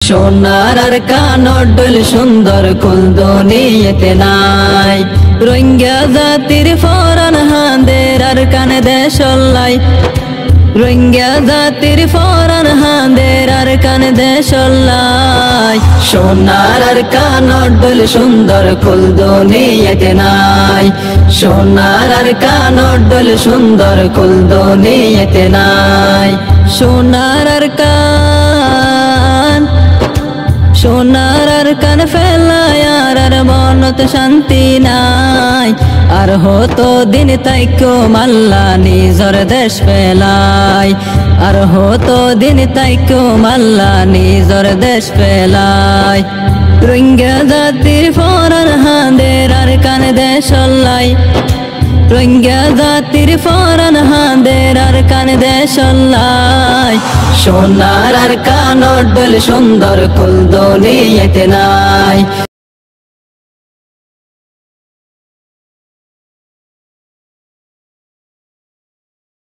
সোনার আর কানোর ডোল সুন্দর কুল দুনিয়াতে নাই। রোহিঙ্গা জাতির ফরান হাঁদের আর কানে দেশলাই, রোহিঙ্গা জাতির ফরান হাঁদের আর কানে দেশলাই। সোনার আর কানোর ডোল সুন্দর কুল দুনিয়াতে নাই। সোনার আর কানোর ডোল সুন্দর কুল দুনিয়াতে নাই। সোনার আর কান, সোনার আর কান ফেলায় আর মনত শান্তি নাই। আর হতো দিন তাইকো মাল্লা নিজর দেশ ফেলাই, আর হতো দিন তাইকো মাল্লা নিজর দেশ ফেলাই। রোহিঙ্গা জাতির ফরান হাঁদের আর কান দেশলাই, রোহিঙ্গা জাতির ফরান হাঁদের আর কান দেশলাই। সোনার আর কানোর ডোল সুন্দর কুল দুনিয়াতে নাই।